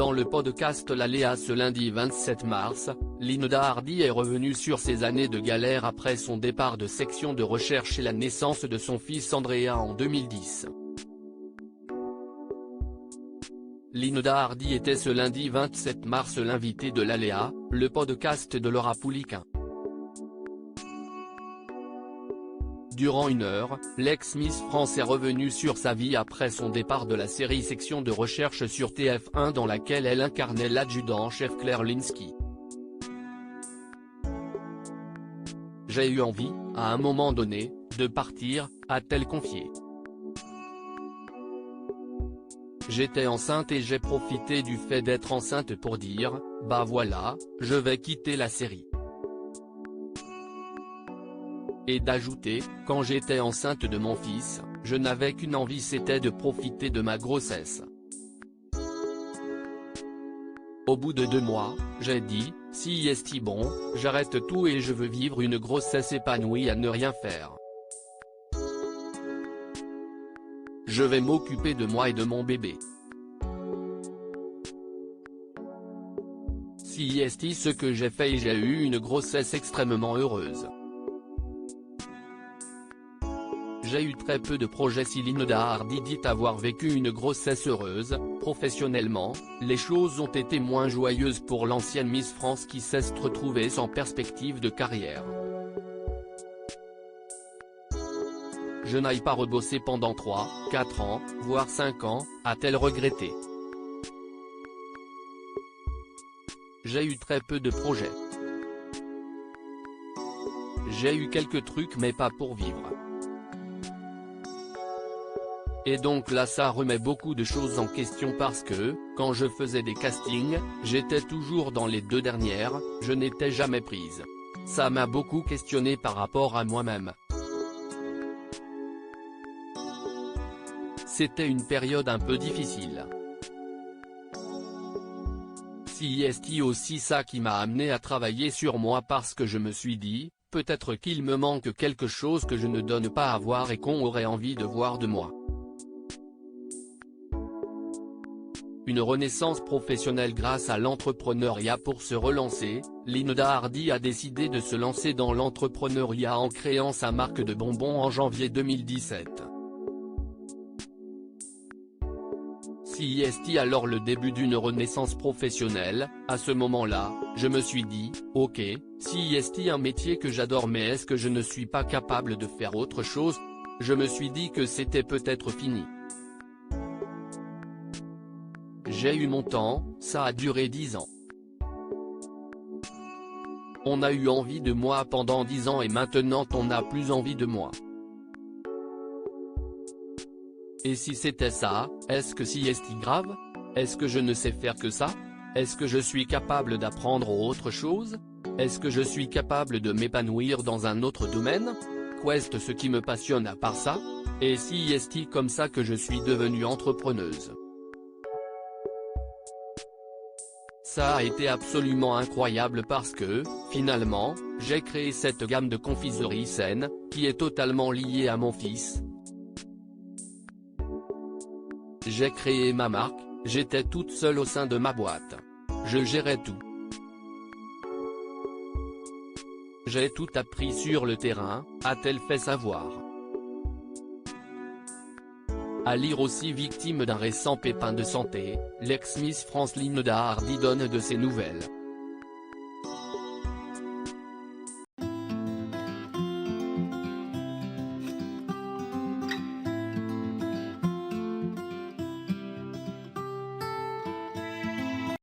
Dans le podcast L'Aléa ce lundi 27 mars, Linda Hardy est revenue sur ses années de galère après son départ de section de recherche et la naissance de son fils Andrea en 2010. Linda Hardy était ce lundi 27 mars l'invitée de L'Aléa, le podcast de Laura Pouliquin. Durant une heure, l'ex-Miss France est revenue sur sa vie après son départ de la série Section de recherche sur TF1 dans laquelle elle incarnait l'adjudant-chef Claire Lynskey. J'ai eu envie, à un moment donné, de partir, a-t-elle confié. J'étais enceinte et j'ai profité du fait d'être enceinte pour dire, bah voilà, je vais quitter la série. Et d'ajouter, quand j'étais enceinte de mon fils, je n'avais qu'une envie, c'était de profiter de ma grossesse. Au bout de 2 mois, j'ai dit, si est bon, j'arrête tout et je veux vivre une grossesse épanouie à ne rien faire. Je vais m'occuper de moi et de mon bébé. Si est ce que j'ai fait et j'ai eu une grossesse extrêmement heureuse. J'ai eu très peu de projets. Si Linda Hardy dit avoir vécu une grossesse heureuse, professionnellement, les choses ont été moins joyeuses pour l'ancienne Miss France qui s'est retrouvée sans perspective de carrière. Je n'aille pas rebosser pendant 3, 4 ans, voire 5 ans, a-t-elle regretté. J'ai eu très peu de projets. J'ai eu quelques trucs mais pas pour vivre. Et donc là ça remet beaucoup de choses en question parce que, quand je faisais des castings, j'étais toujours dans les 2 dernières, je n'étais jamais prise. Ça m'a beaucoup questionné par rapport à moi-même. C'était une période un peu difficile. Si est aussi ça qui m'a amené à travailler sur moi parce que je me suis dit, peut-être qu'il me manque quelque chose que je ne donne pas à voir et qu'on aurait envie de voir de moi. Une renaissance professionnelle grâce à l'entrepreneuriat. Pour se relancer, Linda Hardy a décidé de se lancer dans l'entrepreneuriat en créant sa marque de bonbons en janvier 2017. Si est alors le début d'une renaissance professionnelle, à ce moment-là, je me suis dit, ok, si est un métier que j'adore mais est-ce que je ne suis pas capable de faire autre chose? Je me suis dit que c'était peut-être fini. J'ai eu mon temps, ça a duré 10 ans. On a eu envie de moi pendant 10 ans et maintenant on n'a plus envie de moi. Et si c'était ça, est-ce que si est grave? Est-ce que je ne sais faire que ça? Est-ce que je suis capable d'apprendre autre chose? Est-ce que je suis capable de m'épanouir dans un autre domaine? Qu'est-ce ce qui me passionne à part ça? Et si est comme ça que je suis devenue entrepreneuse? Ça a été absolument incroyable parce que, finalement, j'ai créé cette gamme de confiseries saines, qui est totalement liée à mon fils. J'ai créé ma marque, j'étais toute seule au sein de ma boîte. Je gérais tout. J'ai tout appris sur le terrain, a-t-elle fait savoir. À lire aussi. Victime d'un récent pépin de santé, l'ex-Miss France Linda Hardy donne de ses nouvelles.